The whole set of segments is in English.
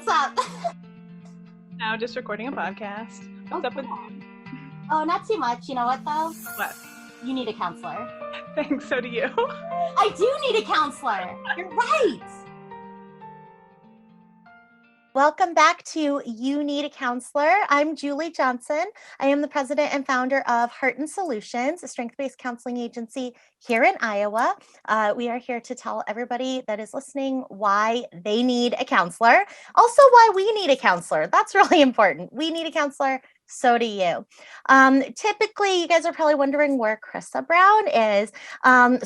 what's up? Now just recording a podcast. What's up with you? Oh, not too much. You know what, though? What? You need a counselor. Thanks, so do you. I do need a counselor. You're right. Welcome back to You Need a Counselor. I'm Julie Johnson. I am the president and founder of Heart and Solutions, a strength-based counseling agency here in Iowa. We are here to tell everybody that is listening why they need a counselor. Also, why we need a counselor. That's really important. We need a counselor. So do you. Typically, you guys are probably wondering where Chrissa Brown is.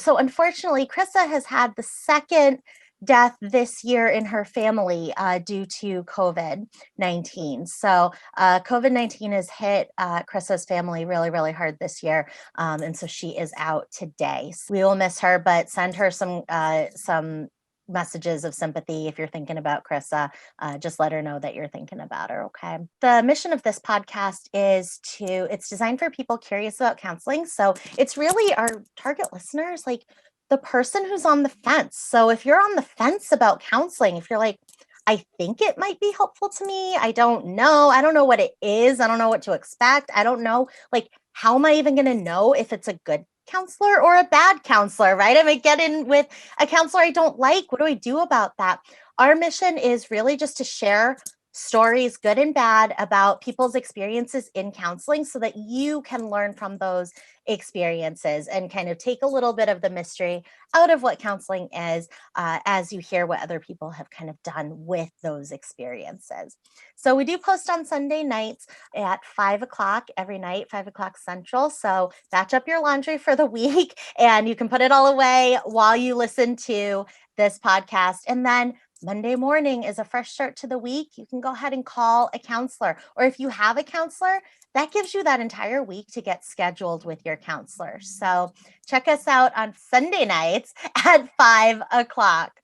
So unfortunately, Chrissa has had the second death this year in her family due to COVID-19. So COVID-19 has hit Chrissa's family really, really hard this year. And so she is out today. So we will miss her, but send her some messages of sympathy. If you're thinking about Chrissa, just let her know that you're thinking about her, okay? The mission of this podcast is it's designed for people curious about counseling. So it's really our target listeners, like the person who's on the fence. So if you're on the fence about counseling, if you're like, I think it might be helpful to me, I don't know what it is, I don't know what to expect, I don't know, like, how am I even going to know if it's a good counselor or a bad counselor, right? I might get in with a counselor I don't like. What do I do about that? Our mission is really just to share stories, good and bad, about people's experiences in counseling so that you can learn from those experiences and kind of take a little bit of the mystery out of what counseling is as you hear what other people have kind of done with those experiences. So we do post on Sunday nights at 5 o'clock every night, 5 o'clock Central. So batch up your laundry for the week and you can put it all away while you listen to this podcast. And then Monday morning is a fresh start to the week. You can go ahead and call a counselor, or if you have a counselor, that gives you that entire week to get scheduled with your counselor. So check us out on Sunday nights at 5 o'clock.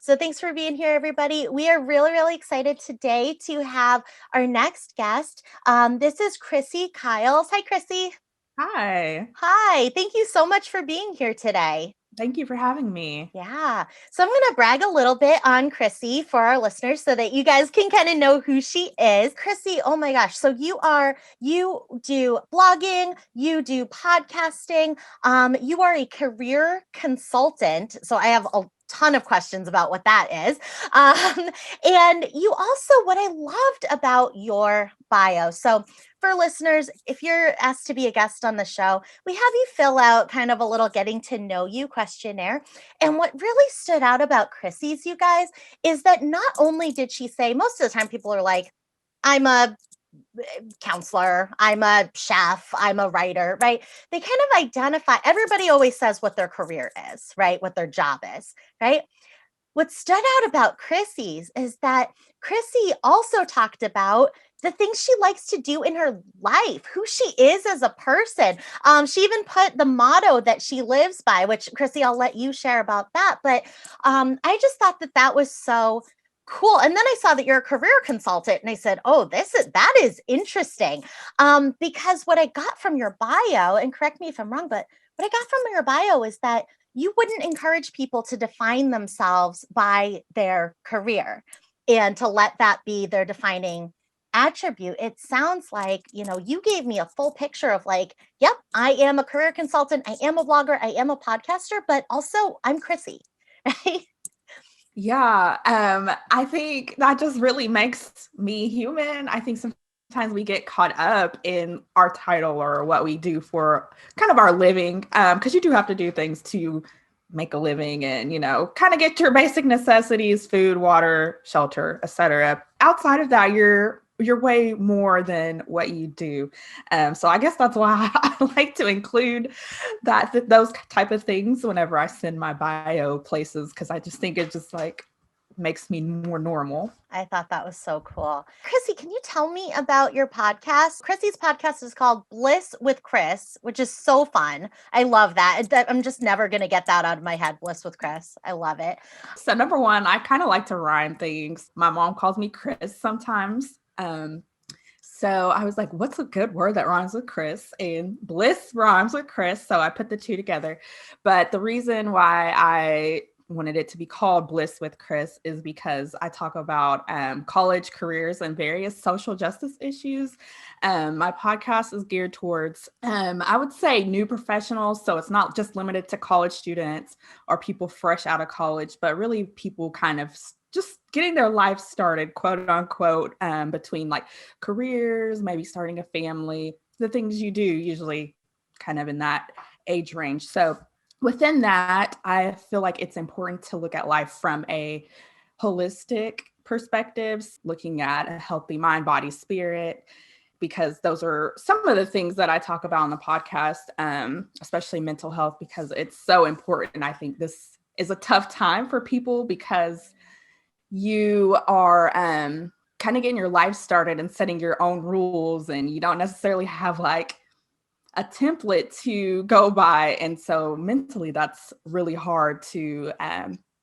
So thanks for being here, everybody. We are really, really excited today to have our next guest. This is Chrissy Kyles. Hi, Chrissy. Hi. Hi. Thank you so much for being here today. Thank you for having me. Yeah. So I'm going to brag a little bit on Chrissy for our listeners so that you guys can kind of know who she is. Chrissy, oh my gosh. So you do blogging, you do podcasting, you are a career consultant. So I have a ton of questions about what that is. And you also, what I loved about your bio. So for listeners, if you're asked to be a guest on the show, we have you fill out kind of a little getting to know you questionnaire. And what really stood out about Chrissy's, you guys, is that not only did she say, most of the time people are like, I'm a counselor, I'm a chef, I'm a writer, right? They kind of identify, everybody always says what their career is, right? What their job is, right? What stood out about Chrissy's is that Chrissy also talked about the things she likes to do in her life, who she is as a person. She even put the motto that she lives by, which Chrissy, I'll let you share about that. But I just thought that was so cool. And then I saw that you're a career consultant and I said, oh, that is interesting. Because what I got from your bio, and correct me if I'm wrong, but what I got from your bio is that you wouldn't encourage people to define themselves by their career and to let that be their defining attribute. It sounds like, you gave me a full picture of like, yep, I am a career consultant, I am a blogger, I am a podcaster, but also I'm Chrissy, right? Yeah, I think that just really makes me human. I think sometimes we get caught up in our title or what we do for kind of our living, because you do have to do things to make a living and, kind of get your basic necessities, food, water, shelter, etc. Outside of that, you're way more than what you do. So I guess that's why I like to include those type of things whenever I send my bio places, because I just think it just like makes me more normal. I thought that was so cool. Chrissy, can you tell me about your podcast? Chrissy's podcast is called Bliss with Chris, which is so fun. I love that. I'm just never going to get that out of my head. Bliss with Chris. I love it. So number one, I kind of like to rhyme things. My mom calls me Chris sometimes. So I was like, what's a good word that rhymes with Chris? And Bliss rhymes with Chris. So I put the two together. But the reason why I wanted it to be called Bliss with Chris is because I talk about college careers and various social justice issues. My podcast is geared towards, I would say, new professionals. So it's not just limited to college students or people fresh out of college, but really people kind of just getting their life started, quote unquote, between like careers, maybe starting a family, the things you do usually kind of in that age range. So within that, I feel like it's important to look at life from a holistic perspectives, looking at a healthy mind, body, spirit, because those are some of the things that I talk about on the podcast, especially mental health, because it's so important. And I think this is a tough time for people because you are kind of getting your life started and setting your own rules, and you don't necessarily have like a template to go by. And so mentally, that's really hard to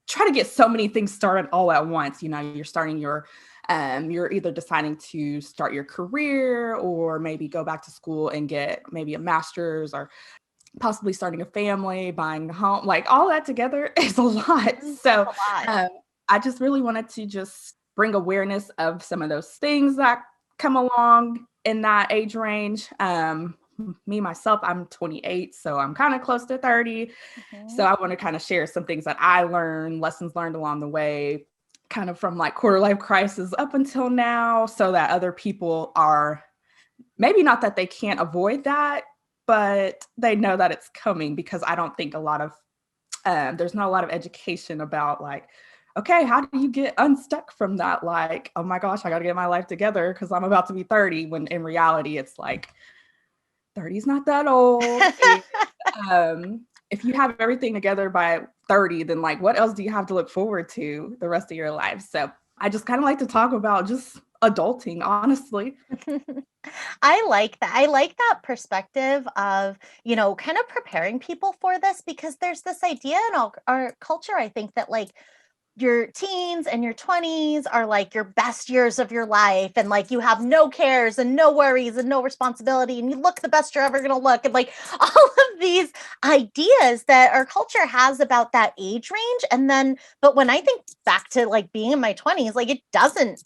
try to get so many things started all at once. You know, you're starting you're either deciding to start your career or maybe go back to school and get maybe a master's, or possibly starting a family, buying a home, like all that together is a lot. So I just really wanted to just bring awareness of some of those things that come along in that age range. Me, myself, I'm 28, so I'm kind of close to 30. So I want to kind of share some things that I learned, lessons learned along the way, kind of from like quarter life crisis up until now, so that other people are maybe not that they can't avoid that, but they know that it's coming, because I don't think there's not a lot of education about like, okay, how do you get unstuck from that? Like, oh my gosh, I got to get my life together because I'm about to be 30, when in reality, it's like 30 is not that old. And, if you have everything together by 30, then like, what else do you have to look forward to the rest of your life? So I just kind of like to talk about just adulting, honestly. I like that. I like that perspective of, kind of preparing people for this, because there's this idea in our culture, I think, that like your teens and your 20s are like your best years of your life, and like you have no cares and no worries and no responsibility, and you look the best you're ever going to look, and like all of these ideas that our culture has about that age range. And then, but when I think back to like being in my 20s, like it doesn't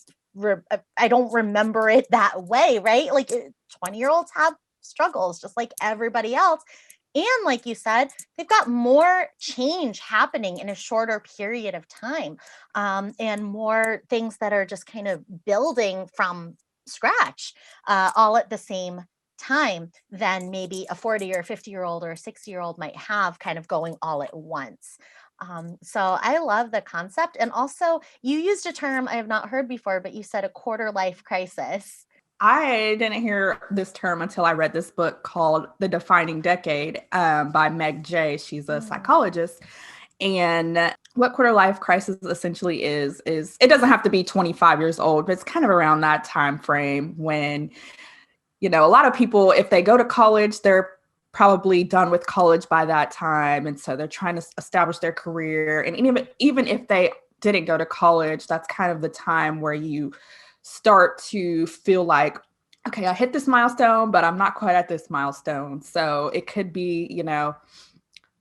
I don't remember it that way, right? Like 20-year-olds have struggles just like everybody else. And like you said, they've got more change happening in a shorter period of time, and more things that are just kind of building from scratch, all at the same time than maybe a 40 or 50-year-old or a 60-year-old might have kind of going all at once. So I love the concept. And also, you used a term I have not heard before, but you said a quarter life crisis. I didn't hear this term until I read this book called The Defining Decade by Meg Jay. She's a psychologist. And what quarter life crisis essentially is it doesn't have to be 25 years old, but it's kind of around that time frame when, a lot of people, if they go to college, they're probably done with college by that time. And so they're trying to establish their career. And even if they didn't go to college, that's kind of the time where you start to feel like, okay, I hit this milestone, but I'm not quite at this milestone. So it could be,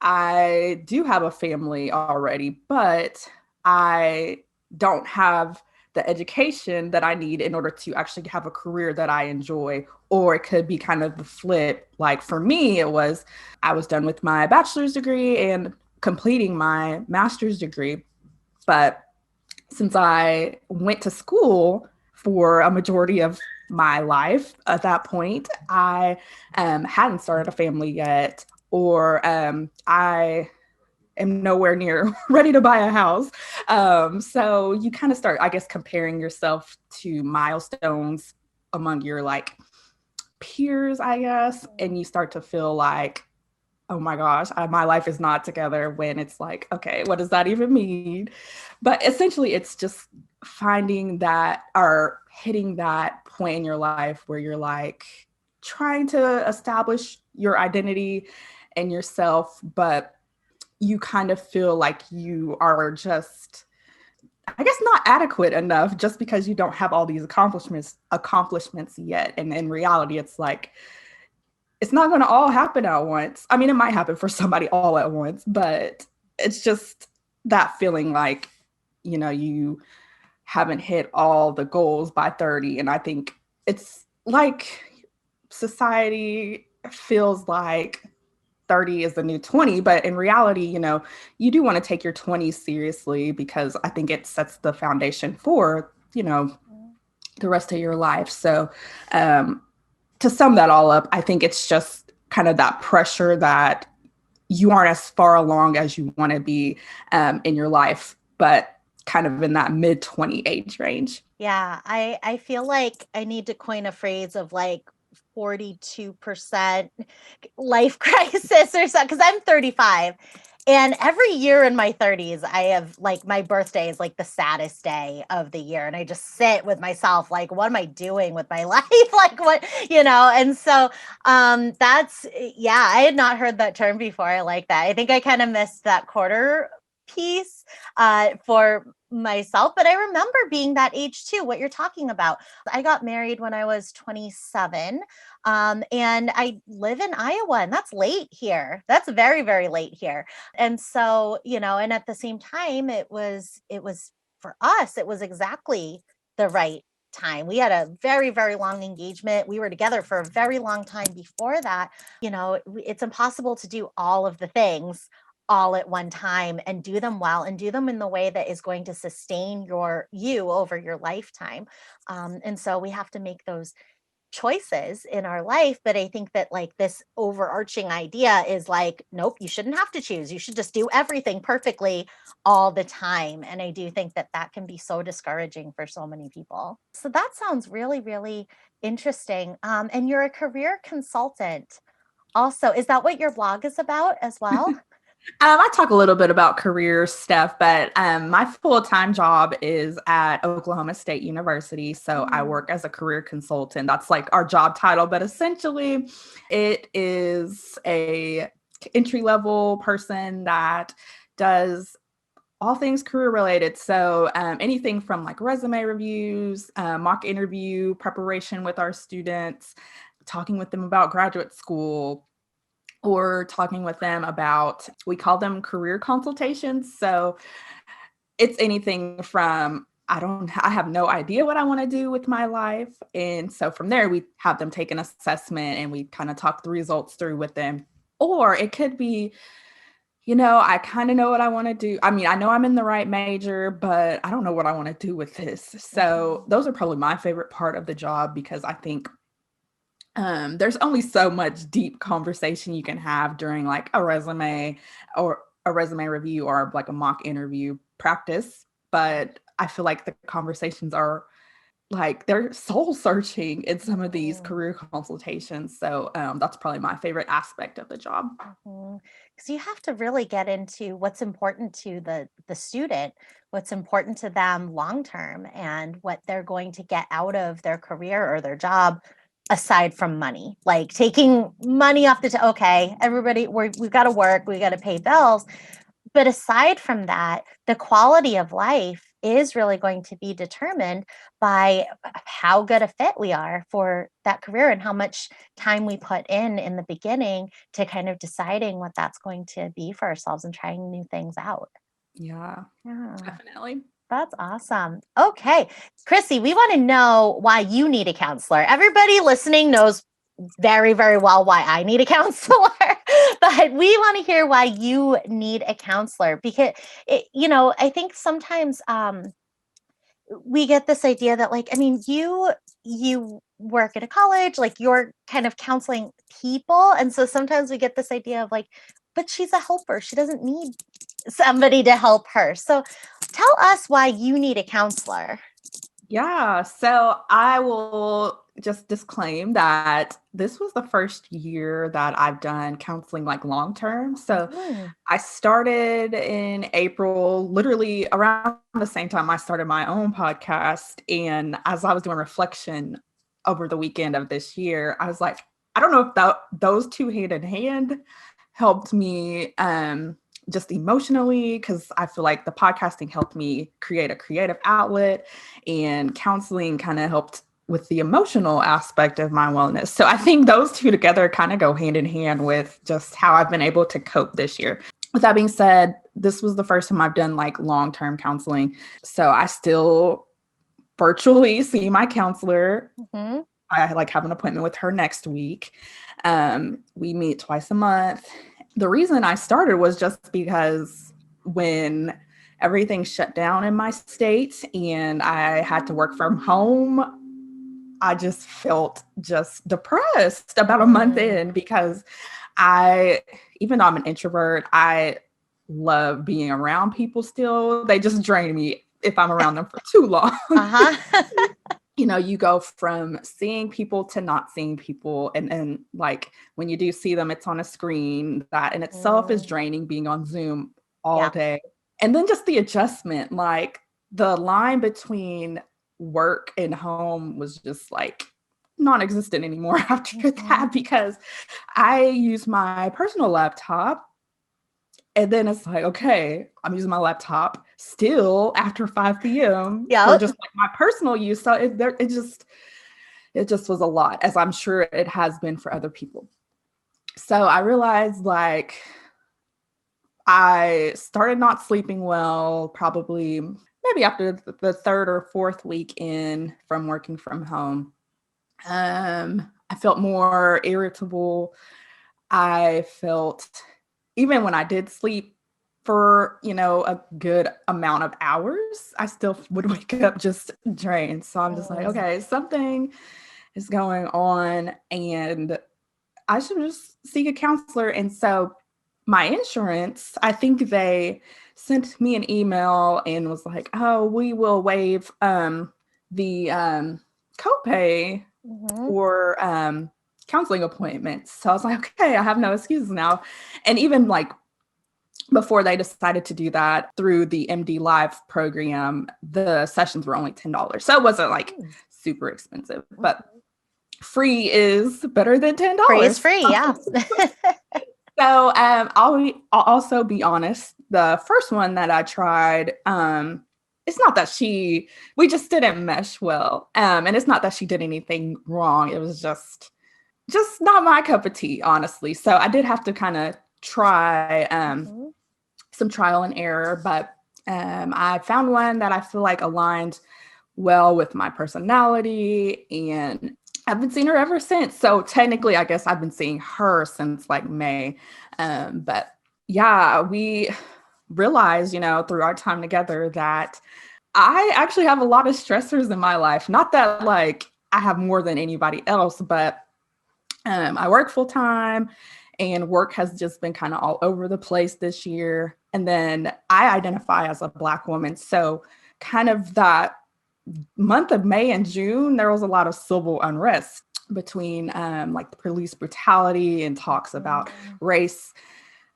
I do have a family already, but I don't have the education that I need in order to actually have a career that I enjoy. Or it could be kind of the flip. Like for me, I was done with my bachelor's degree and completing my master's degree. But since I went to school for a majority of my life at that point, I hadn't started a family yet, or I am nowhere near ready to buy a house. So you kind of start, I guess, comparing yourself to milestones among your like peers, I guess, and you start to feel like, oh my gosh, my life is not together, when it's like, okay, what does that even mean? But essentially, it's just finding that or hitting that point in your life where you're like trying to establish your identity and yourself, but you kind of feel like you are just, I guess, not adequate enough just because you don't have all these accomplishments yet. And in reality, it's like, it's not going to all happen at once. I mean, it might happen for somebody all at once, but it's just that feeling like, you haven't hit all the goals by 30. And I think it's like society feels like 30 is the new 20, but in reality, you do want to take your 20s seriously, because I think it sets the foundation for, the rest of your life. So to sum that all up, I think it's just kind of that pressure that you aren't as far along as you want to be in your life, but kind of in that mid 20 age range. Yeah, I feel like I need to coin a phrase of like 42% life crisis or something, because I'm 35. And every year in my 30s, I have like my birthday is like the saddest day of the year. And I just sit with myself, like, what am I doing with my life? Like, what, and so that's, yeah, I had not heard that term before. I like that. I think I kind of missed that quarter piece for myself, but I remember being that age too, what you're talking about. I got married when I was 27. And I live in Iowa, and that's late here. That's very, very late here. And so, and at the same time, it was for us, it was exactly the right time. We had a very, very long engagement. We were together for a very long time before that. It's impossible to do all of the things all at one time and do them well and do them in the way that is going to sustain you over your lifetime. And so we have to make those choices in our life. But I think that like this overarching idea is like, nope, you shouldn't have to choose. You should just do everything perfectly all the time. And I do think that that can be so discouraging for so many people. So that sounds really, really interesting. And you're a career consultant also. Is that what your blog is about as well? I talk a little bit about career stuff, but my full-time job is at Oklahoma State University. So I work as a career consultant. That's like our job title, but essentially it is a entry-level person that does all things career related. So anything from like resume reviews, mock interview preparation with our students, talking with them about graduate school, or talking with them about, we call them career consultations. So it's anything from, I have no idea what I want to do with my life. And so from there, we have them take an assessment and we kind of talk the results through with them. Or it could be, I kind of know what I want to do. I mean, I know I'm in the right major, but I don't know what I want to do with this. So those are probably my favorite part of the job, because I think there's only so much deep conversation you can have during like a resume review or like a mock interview practice. But I feel like the conversations are like, they're soul searching in some of these career consultations. So that's probably my favorite aspect of the job. Because you have to really get into what's important to the student, what's important to them long term, and what they're going to get out of their career or their job aside from money. Like taking money off okay, everybody, we've got to work, we got to pay bills. But aside from that, the quality of life is really going to be determined by how good a fit we are for that career and how much time we put in the beginning to kind of deciding what that's going to be for ourselves and trying new things out. Yeah. Definitely. That's awesome. Okay. Chrissy, we want to know why you need a counselor. Everybody listening knows very, very well why I need a counselor, but we want to hear why you need a counselor, because I think sometimes we get this idea that like, I mean, you work at a college, like you're kind of counseling people. And so sometimes we get this idea of like, but she's a helper. She doesn't need somebody to help her. So tell us why you need a counselor. Yeah, so I will just disclaim that this was the first year that I've done counseling like long term. So I started in April, literally around the same time I started my own podcast. And as I was doing reflection over the weekend of this year, I was like, I don't know if those two hand in hand helped me just emotionally, because I feel like the podcasting helped me create a creative outlet, and counseling kind of helped with the emotional aspect of my wellness. So I think those two together kind of go hand in hand with just how I've been able to cope this year. with that being said, this was the first time I've done like long-term counseling. So I still virtually see my counselor. Mhm. I like have an appointment with her next week. We meet twice a month. The reason I started was just because when everything shut down in my state and I had to work from home, I just felt just depressed about a month in because even though I'm an introvert, I love being around people still. They just drain me if I'm around them for too long. Uh-huh. You go from seeing people to not seeing people. And like when you do see them, it's on a screen. That in itself is draining, being on Zoom all day. And then just the adjustment, like the line between work and home was just like non-existent anymore after that, because I use my personal laptop. And then it's like, okay, I'm using my laptop still after 5 p.m. for just like my personal use. So it just was a lot, as I'm sure it has been for other people. So I realized like I started not sleeping well, probably maybe after the third or fourth week in from working from home. I felt more irritable. I felt, even when I did sleep for, a good amount of hours, I still would wake up just drained. So I'm just like, okay, something is going on and I should just seek a counselor. And so my insurance, I think they sent me an email and was like, oh, we will waive the copay for counseling appointments. So I was like, okay, I have no excuses now. And even like before they decided to do that through the MD Live program, the sessions were only $10. So it wasn't like super expensive, but free is better than $10. Free is free, yeah. So I'll also be honest. The first one that I tried, it's not that we just didn't mesh well. And it's not that she did anything wrong. It was just not my cup of tea, honestly. So I did have to kind of try some trial and error, but I found one that I feel like aligned well with my personality, and I've been seeing her ever since. So technically, I guess I've been seeing her since like May. But yeah, we realized, through our time together that I actually have a lot of stressors in my life. Not that like I have more than anybody else, but I work full time and work has just been kind of all over the place this year. And then I identify as a Black woman. So kind of that month of May and June, there was a lot of civil unrest between like the police brutality and talks about race.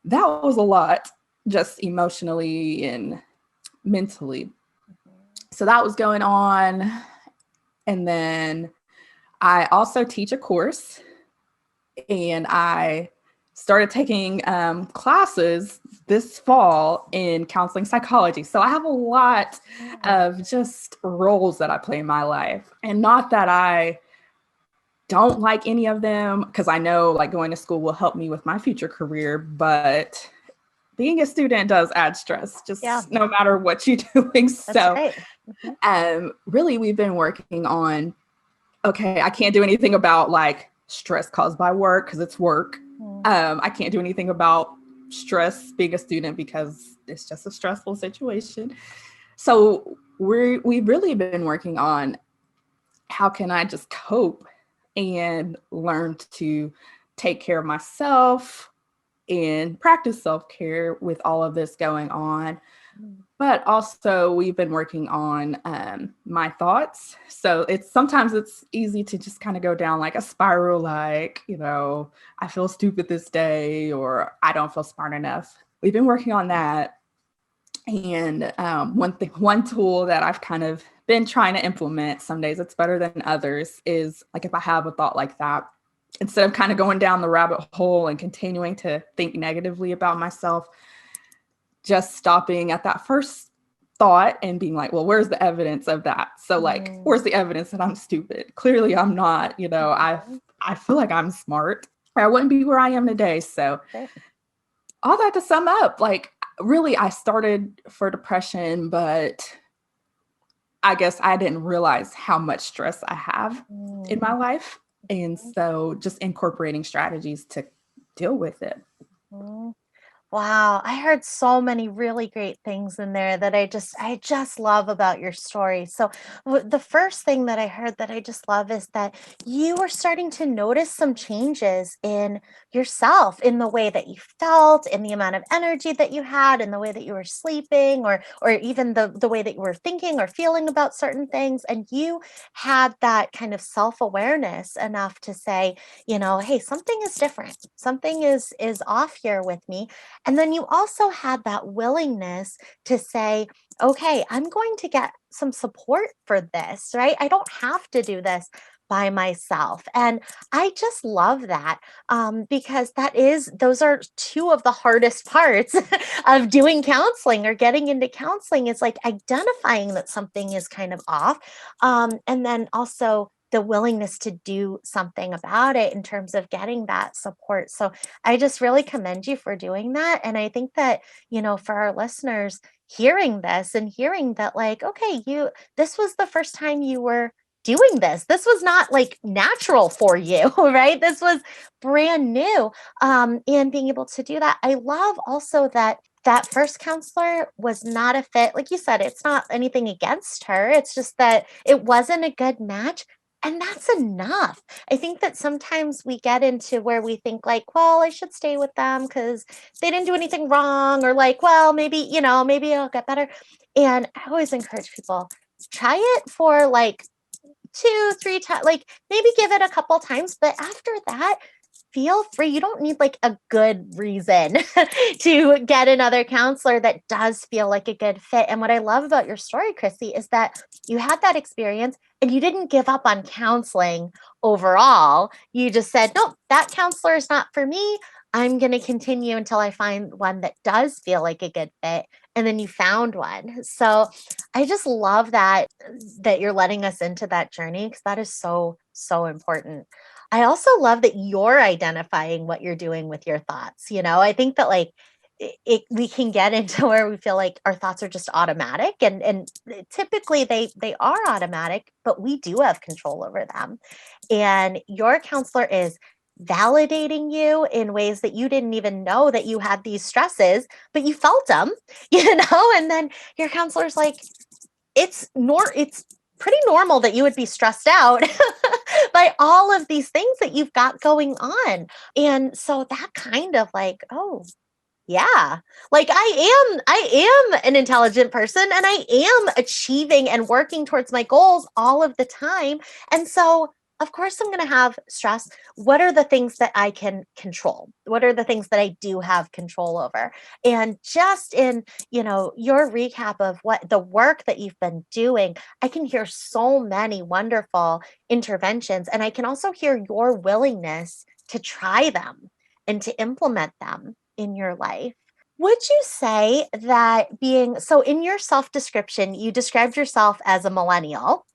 That was a lot, just emotionally and mentally. So that was going on. And then I also teach a course, and I started taking classes this fall in counseling psychology. So I have a lot of just roles that I play in my life, and not that I don't like any of them, because I know like going to school will help me with my future career, but being a student does add stress, just no matter what you're doing. So really we've been working on, okay, I can't do anything about like stress caused by work because it's work. I can't do anything about stress being a student because it's just a stressful situation. So we've really been working on how can I just cope and learn to take care of myself and practice self-care with all of this going on. But also we've been working on my thoughts. So sometimes it's easy to just kind of go down like a spiral, like, I feel stupid this day, or I don't feel smart enough. We've been working on that. And one tool that I've kind of been trying to implement, some days it's better than others, is like if I have a thought like that, instead of kind of going down the rabbit hole and continuing to think negatively about myself, just stopping at that first thought and being like, well, where's the evidence of that? So like, where's the evidence that I'm stupid? Clearly I'm not, I feel like I'm smart, or I wouldn't be where I am today. So all that to sum up, like, really, I started for depression, but I guess I didn't realize how much stress I have in my life. And so just incorporating strategies to deal with it. Mhm. Wow, I heard so many really great things in there that I just love about your story. So, the first thing that I heard that I just love is that you were starting to notice some changes in yourself, in the way that you felt, in the amount of energy that you had, in the way that you were sleeping, or even the way that you were thinking or feeling about certain things. And you had that kind of self-awareness enough to say, hey, something is different. Something is off here with me, and then you also had that willingness to say, okay, I'm going to get some support for this, right? I don't have to do this by myself. And I just love that, because those are two of the hardest parts of doing counseling or getting into counseling, is like identifying that something is kind of off. And then also the willingness to do something about it in terms of getting that support. So I just really commend you for doing that. And I think that, for our listeners hearing this and hearing that, like, okay, this was the first time you were doing this. This was not like natural for you, right? This was brand new. And being able to do that. I love also that first counselor was not a fit. Like you said, it's not anything against her. It's just that it wasn't a good match. And that's enough. I think that sometimes we get into where we think like, well, I should stay with them because they didn't do anything wrong, or like, well, maybe it'll get better. And I always encourage people, try it for like 2, 3 times, like maybe give it a couple times, but after that, feel free. You don't need like a good reason to get another counselor that does feel like a good fit. And what I love about your story, Chrissy, is that you had that experience and you didn't give up on counseling overall. You just said, nope, that counselor is not for me. I'm going to continue until I find one that does feel like a good fit. And then you found one. So I just love that you're letting us into that journey, because that is so, so important. I also love that you're identifying what you're doing with your thoughts. I think that like we can get into where we feel like our thoughts are just automatic, and typically they are automatic, but we do have control over them. And your counselor is validating you in ways that you didn't even know that you had these stresses, but you felt them, and then your counselor's like, it's pretty normal that you would be stressed out by all of these things that you've got going on. And so that kind of like, oh, yeah. Like I am an intelligent person, and I am achieving and working towards my goals all of the time. And so of course I'm going to have stress. What are the things that I can control? What are the things that I do have control over? And just in, your recap of what the work that you've been doing, I can hear so many wonderful interventions, and I can also hear your willingness to try them and to implement them in your life. Would you say that in your self description, you described yourself as a millennial?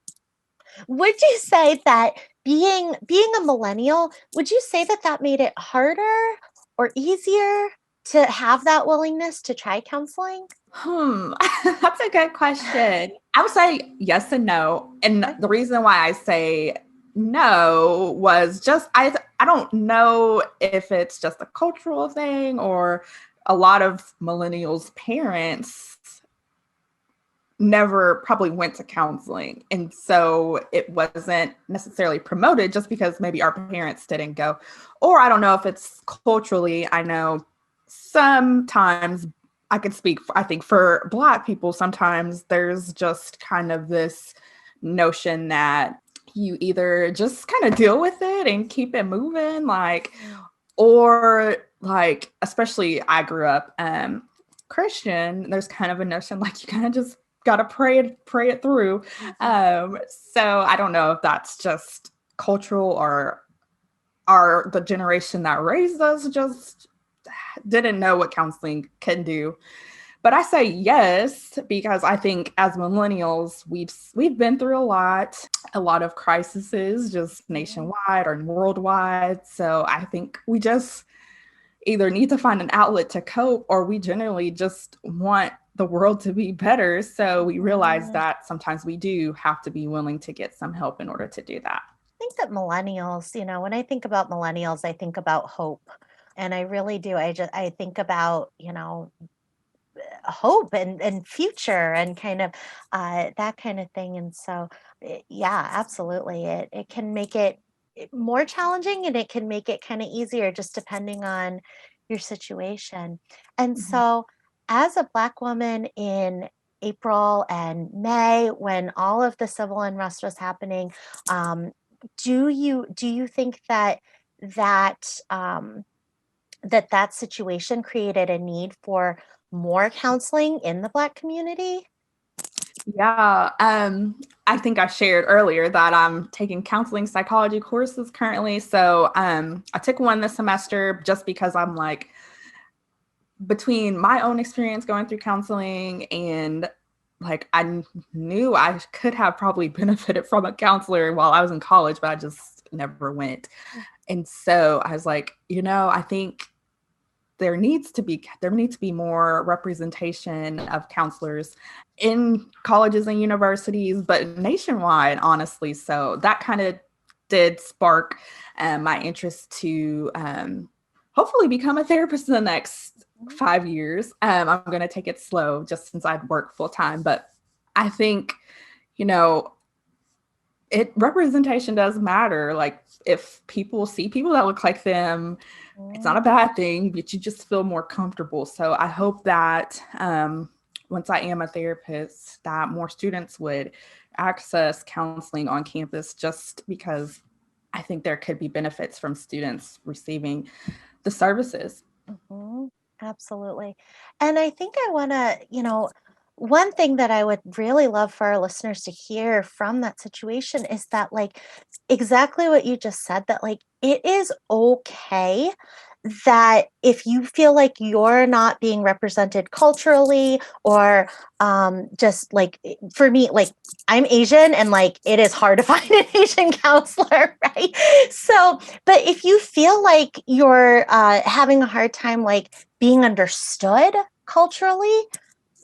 Would you say that being a millennial, would you say that made it harder or easier to have that willingness to try counseling? Hmm, that's a good question. I would say yes and no. And the reason why I say no was just I don't know if it's just a cultural thing, or a lot of millennials' parents never probably went to counseling. And so it wasn't necessarily promoted just because maybe our parents didn't go. Or I don't know if it's culturally. I know sometimes I could speak, I think for Black people, sometimes there's just kind of this notion that you either just kind of deal with it and keep it moving, like, or like, especially I grew up Christian, there's kind of a notion like you kind of just got to pray it through. So I don't know if that's just cultural, or the generation that raised us just didn't know what counseling can do. But I say yes, because I think as millennials, we've been through a lot of crises, just nationwide or worldwide. So I think we just, either need to find an outlet to cope, or we generally just want the world to be better. So we realize that sometimes we do have to be willing to get some help in order to do that. I think that millennials, when I think about millennials, I think about hope. And I really do. I think about, hope and future and kind of that kind of thing. And so, yeah, absolutely. It can make it more challenging, and it can make it kind of easier just depending on your situation. And Mhm. so, as a Black woman in April and May, when all of the civil unrest was happening, do you think that that situation created a need for more counseling in the Black community? Yeah, I think I shared earlier that I'm taking counseling psychology courses currently. So I took one this semester just because I'm like, between my own experience going through counseling and like I knew I could have probably benefited from a counselor while I was in college, but I just never went. And so I was like, I think there needs to be more representation of counselors in colleges and universities, but nationwide, honestly. So that kind of did spark my interest to hopefully become a therapist in the next 5 years. I'm going to take it slow just since I'd work full time, but I think, you know, representation does matter. Like if people see people that look like them, it's not a bad thing, but you just feel more comfortable. So I hope that once I am a therapist, that more students would access counseling on campus, just because I think there could be benefits from students receiving the services. Mhm. Absolutely. And I think I want to, one thing that I would really love for our listeners to hear from that situation is that, like, exactly what you just said, that, like, it is okay that if you feel like you're not being represented culturally, or just like, for me, like, I'm Asian, and like it is hard to find an Asian counselor, right? So, but if you feel like you're having a hard time, like, being understood culturally,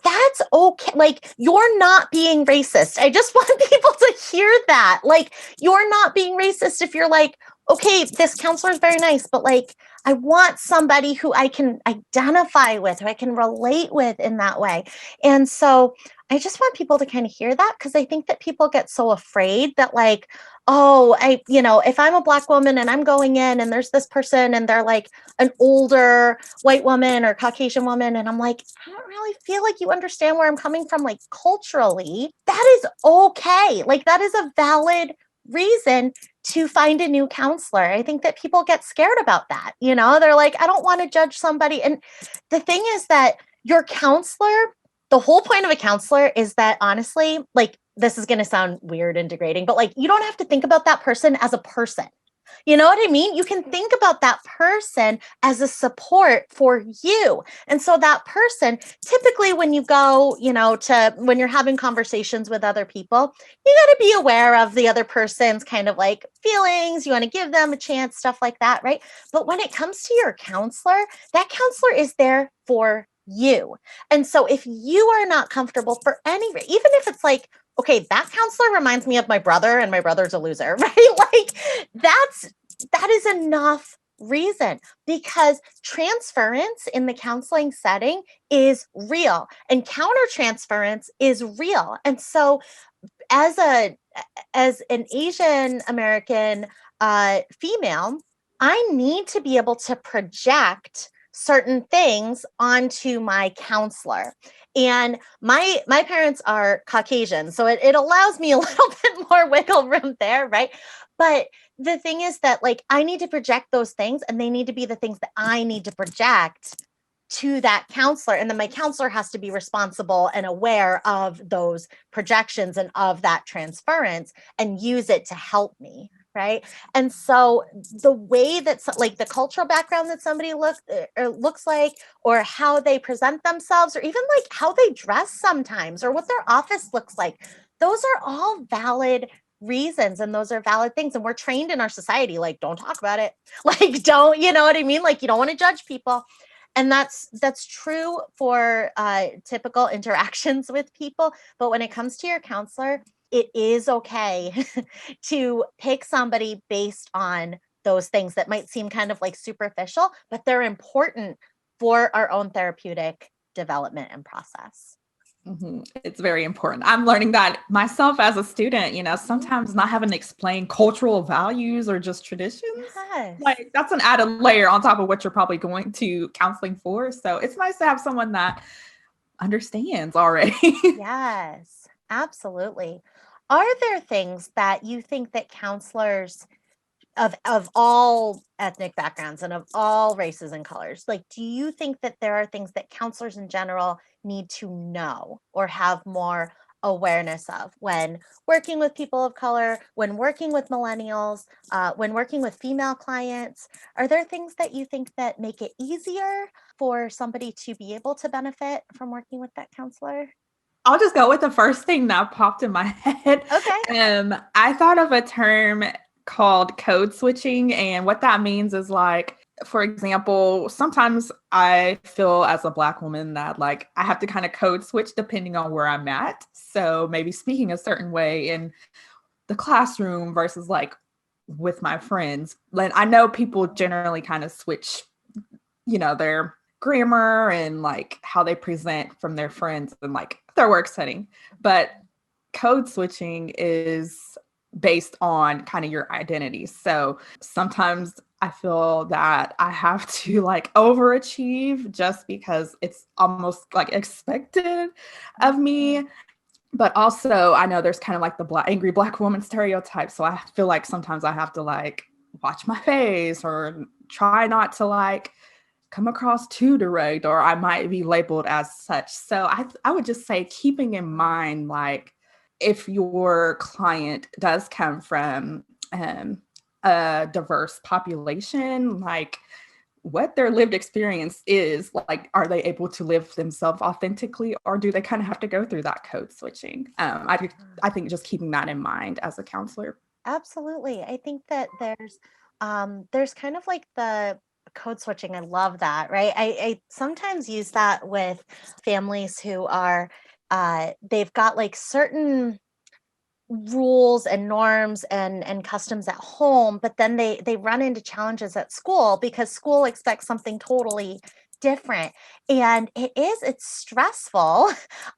that's okay. Like, you're not being racist. I just want people to hear that. Like, you're not being racist if you're like, okay, this counselor is very nice, but like, I want somebody who I can identify with, who I can relate with in that way. And so I just want people to kind of hear that, because I think that people get so afraid that, like, oh, if I'm a Black woman and I'm going in and there's this person and they're like an older white woman or Caucasian woman, and I'm like, I don't really feel like you understand where I'm coming from, like, culturally. That is okay. Like, that is a valid reason to find a new counselor. I think that people get scared about that. They're like, I don't want to judge somebody. And the thing is that your counselor, the whole point of a counselor is that, honestly, like, this is going to sound weird and degrading, but like, you don't have to think about that person as a person. You know what I mean? You can think about that person as a support for you. And so that person, typically when you go, when you're having conversations with other people, you got to be aware of the other person's kind of like feelings. You want to give them a chance, stuff like that, right? But when it comes to your counselor, that counselor is there for you. And so if you are not comfortable for even if it's like, okay, that counselor reminds me of my brother and my brother's a loser, right? Like, that is enough reason, because transference in the counseling setting is real and countertransference is real. And so as an Asian American female, I need to be able to project certain things onto my counselor. And my parents are Caucasian, so it allows me a little bit more wiggle room there, right? But the thing is that, like, I need to project those things, and they need to be the things that I need to project to that counselor. And then my counselor has to be responsible and aware of those projections and of that transference and use it to help me. Right. And so the way that, like, the cultural background that somebody looks like, or how they present themselves, or even like how they dress sometimes, or what their office looks like, those are all valid reasons, and those are valid things. And we're trained in our society, like, don't talk about it. Like, don't, you know what I mean? Like, you don't want to judge people. And that's true for typical interactions with people. But when it comes to your counselor, it is okay to pick somebody based on those things that might seem kind of like superficial, but they're important for our own therapeutic development and process. It's very important. I'm learning that myself as a student, sometimes not having to explain cultural values or just traditions. Yes. Like, that's an added layer on top of what you're probably going to counseling for. So it's nice to have someone that understands already. Yes, absolutely. Are there things that you think that counselors of all ethnic backgrounds and of all races and colors, like, do you think that there are things that counselors in general need to know or have more awareness of when working with people of color, when working with millennials, when working with female clients? Are there things that you think that make it easier for somebody to be able to benefit from working with that counselor? I'll just go with the first thing that popped in my head. Okay. I thought of a term called code switching. And what that means is, like, for example, sometimes I feel as a Black woman that, like, I have to kind of code switch depending on where I'm at. So maybe speaking a certain way in the classroom versus like with my friends. Like, I know people generally kind of switch, their grammar and like how they present from their friends and like their work setting. But code switching is based on kind of your identity. So sometimes I feel that I have to like overachieve just because it's almost like expected of me. But also I know there's kind of like the angry Black woman stereotype. So I feel like sometimes I have to like watch my face or try not to like come across too direct, or I might be labeled as such. So I would just say keeping in mind, like, if your client does come from a diverse population, like what their lived experience is, like, are they able to live themselves authentically, or do they kind of have to go through that code switching? I think just keeping that in mind as a counselor. Absolutely. I think that there's kind of like the code switching. I love that, right? I sometimes use that with families who are they've got like certain rules and norms and customs at home, but then they run into challenges at school because school expects something totally different. And it's stressful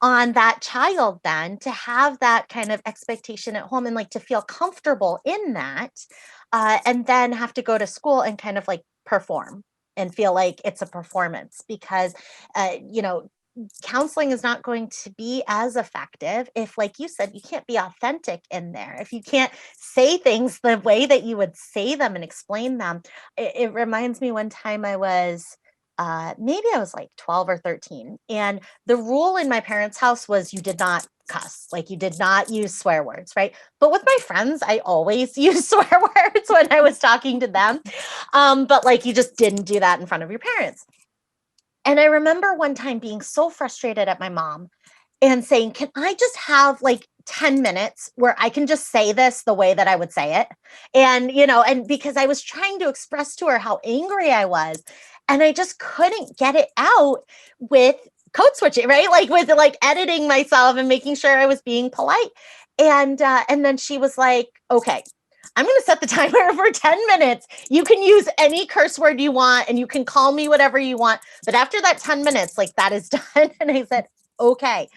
on that child then to have that kind of expectation at home and like to feel comfortable in that, and then have to go to school and kind of like perform and feel like it's a performance because counseling is not going to be as effective if, like you said, you can't be authentic in there. If you can't say things the way that you would say them and explain them. It reminds me one time I was maybe I was like 12 or 13. And the rule in my parents' house was you did not cuss, like you did not use swear words, right? But with my friends, I always use swear words when I was talking to them. But like you just didn't do that in front of your parents. And I remember one time being so frustrated at my mom and saying, "Can I just have like 10 minutes where I can just say this the way that I would say it?" And because I was trying to express to her how angry I was, and I just couldn't get it out with code switching, right? Like with like editing myself and making sure I was being polite. And then she was like, "Okay, I'm going to set the timer for 10 minutes. You can use any curse word you want and you can call me whatever you want. But after that 10 minutes, like that is done." And I said, "Okay."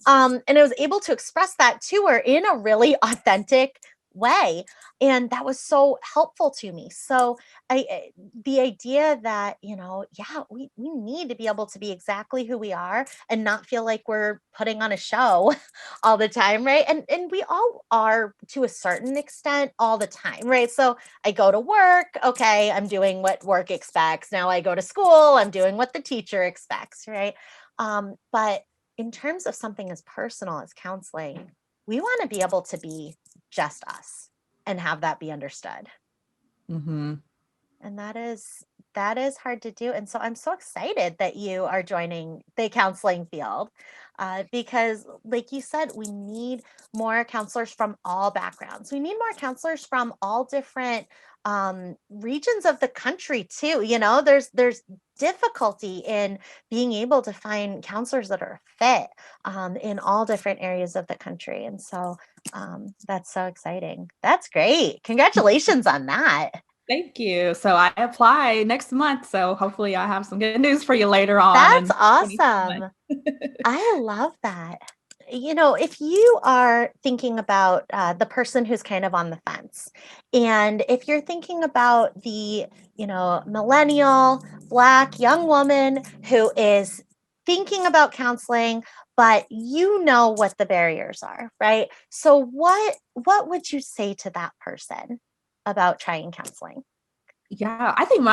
And I was able to express that to her in a really authentic way. And that was so helpful to me. So the idea that, yeah, we need to be able to be exactly who we are and not feel like we're putting on a show all the time, right? And we all are to a certain extent all the time, right? So I go to work, okay, I'm doing what work expects. Now I go to school, I'm doing what the teacher expects, right? But in terms of something as personal as counseling, we want to be able to be just us and have that be understood. Mm-hmm. And that is that is hard to do. And so I'm so excited that you are joining the counseling field because, like you said, we need more counselors from all backgrounds. We need more counselors from all different regions of the country too. There's difficulty in being able to find counselors that are fit in all different areas of the country. And so that's so exciting. That's great. Congratulations on that. Thank you. So I apply next month. So hopefully I have some good news for you later on. That's In awesome. I love that. If you are thinking about the person who's kind of on the fence, and if you're thinking about the, millennial, Black young woman who is thinking about counseling, but you know what the barriers are, right? So what would you say to that person about trying counseling? Yeah, I think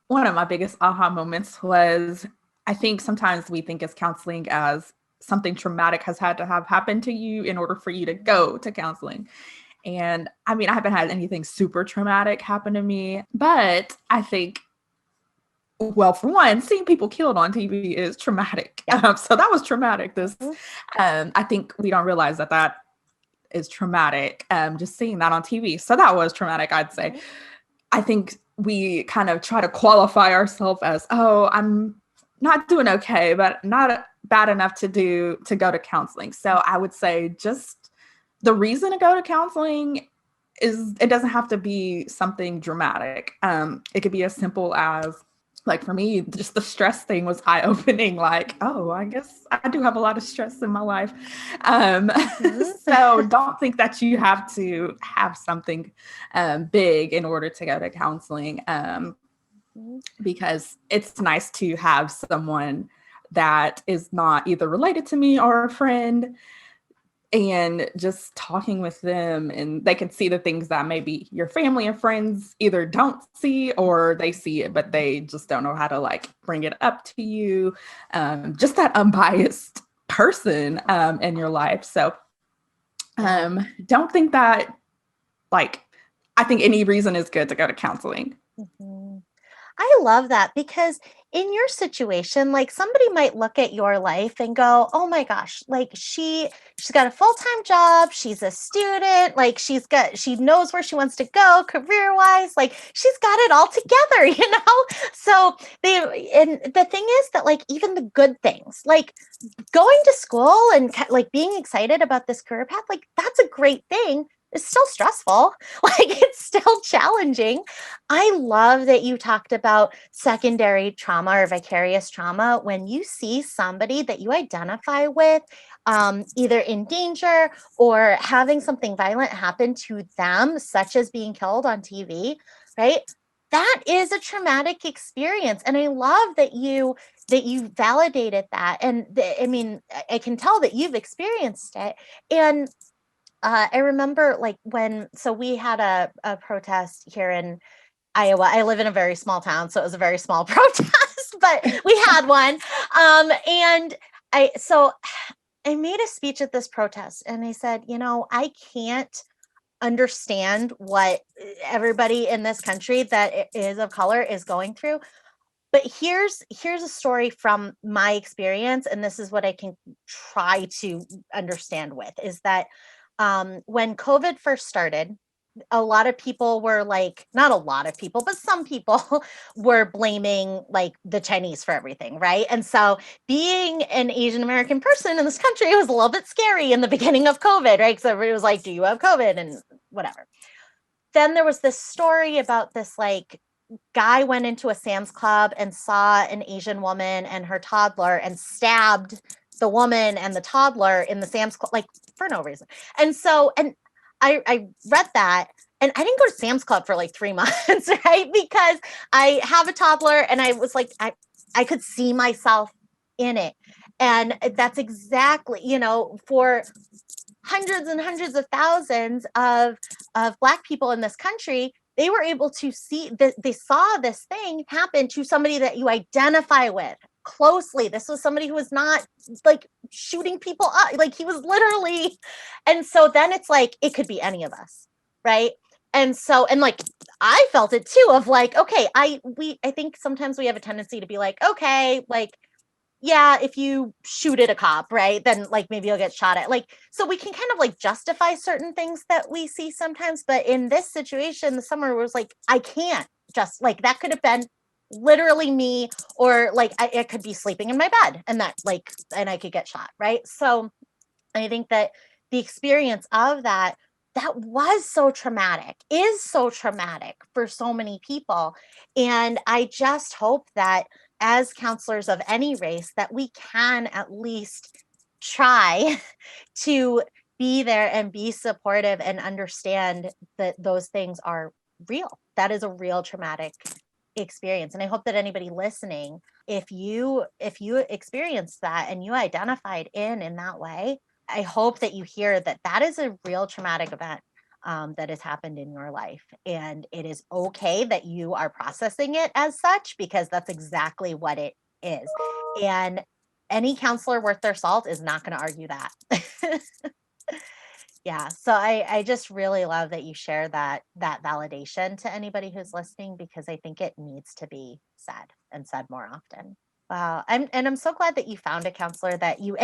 one of my biggest aha moments was, I think sometimes we think as counseling as something traumatic has had to have happened to you in order for you to go to counseling. And I mean, I haven't had anything super traumatic happen to me, but I think, well, for one, seeing people killed on TV is traumatic. Yeah. So that was traumatic. Mhm. I think we don't realize that is traumatic. Just seeing that on TV. So that was traumatic, I'd say. Mhm. I think we kind of try to qualify ourselves as, oh, I'm not doing okay, but not bad enough to go to counseling. So I would say just the reason to go to counseling is, it doesn't have to be something dramatic. It could be as simple as, like for me, just the stress thing was eye-opening. Like, oh, I guess I do have a lot of stress in my life. Mhm. So don't think that you have to have something big in order to go to counseling, Mhm. because it's nice to have someone that is not either related to me or a friend, and just talking with them, and they can see the things that maybe your family and friends either don't see, or they see it but they just don't know how to like bring it up to you. Just that unbiased person in your life. So don't think that, like, I think any reason is good to go to counseling. Mhm. I love that because in your situation, like somebody might look at your life and go, "Oh my gosh, like she's got a full-time job, she's a student, like she knows where she wants to go career-wise, like she's got it all together, you know?" So and the thing is that like even the good things, like going to school and like being excited about this career path, like that's a great thing. It's still stressful. Like it's still challenging. I love that you talked about secondary trauma or vicarious trauma when you see somebody that you identify with, either in danger or having something violent happen to them, such as being killed on TV, right? That is a traumatic experience. And I love that you validated that. And I mean, I can tell that you've experienced it. And I remember like so we had a protest here in Iowa. I live in a very small town, so it was a very small protest, but we had one. And so I made a speech at this protest and I said, I can't understand what everybody in this country that is of color is going through, but here's a story from my experience, and this is what I can try to understand with is that when COVID first started, a lot of people were like, not a lot of people, but some people were blaming like the Chinese for everything, right? And so being an Asian American person in this country, it was a little bit scary in the beginning of COVID, right? Because everybody was like, do you have COVID and whatever. Then there was this story about this like guy went into a Sam's Club and saw an Asian woman and her toddler and stabbed the woman and the toddler in the Sam's Club, like for no reason. And so, and I read that and I didn't go to Sam's Club for like 3 months, right? Because I have a toddler and I was like, I could see myself in it. And that's exactly, for hundreds and hundreds of thousands of Black people in this country, they were able to see that they saw this thing happen to somebody that you identify with closely. This was somebody who was not like shooting people up, like he was literally. And so then it's like it could be any of us, right? And so, and like, I felt it too of like, okay, I think sometimes we have a tendency to be like, okay, like, yeah, if you shoot at a cop, right, then like maybe you'll get shot at. Like, so we can kind of like justify certain things that we see sometimes. But in this situation, the summer was like, I can't just like that could have been literally me, or like I could be sleeping in my bed and that like, and I could get shot, right? So I think that the experience of that was so traumatic, is so traumatic for so many people. And I just hope that as counselors of any race, that we can at least try to be there and be supportive and understand that those things are real. That is a real traumatic experience. And I hope that anybody listening, if you experienced that and you identified in that way, I hope that you hear that that is a real traumatic event that has happened in your life. And it is okay that you are processing it as such, because that's exactly what it is. And any counselor worth their salt is not going to argue that. Yeah. So I just really love that you share that validation to anybody who's listening, because I think it needs to be said, and said more often. Wow. I'm so glad that you found a counselor that you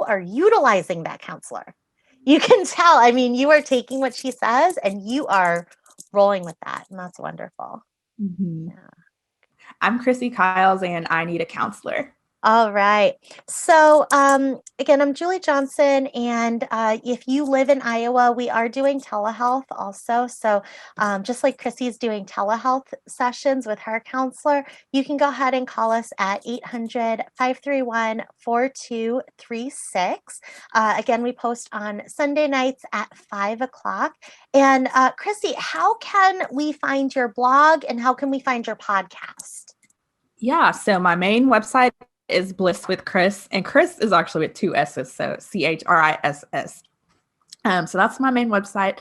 are utilizing that counselor. You can tell. I mean, you are taking what she says and you are rolling with that. And that's wonderful. Mm-hmm. Yeah. I'm Chrissy Kyles and I need a counselor. All right. So again, I'm Julie Johnson. And if you live in Iowa, we are doing telehealth also. So just like Chrissy's doing telehealth sessions with her counselor, you can go ahead and call us at 800-531-4236. Again, we post on Sunday nights at 5 o'clock. And Chrissy, how can we find your blog and how can we find your podcast? Yeah, so my main website is Bliss with Chris, and Chris is actually with 2 S's, so CHRISS. So that's my main website.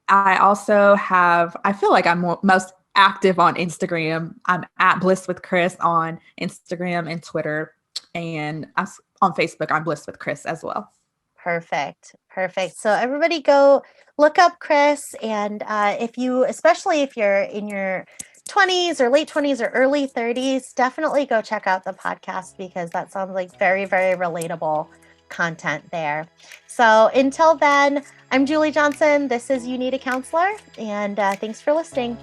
I also have, I feel like I'm most active on Instagram. I'm at Bliss with Chris on Instagram and Twitter, and on Facebook, I'm Bliss with Chris as well. Perfect. So everybody go look up Chris. And especially if you're in your 20s or late 20s or early 30s, definitely go check out the podcast, because that sounds like very, very relatable content there. So until then, I'm Julie Johnson. This is You Need a Counselor, and thanks for listening.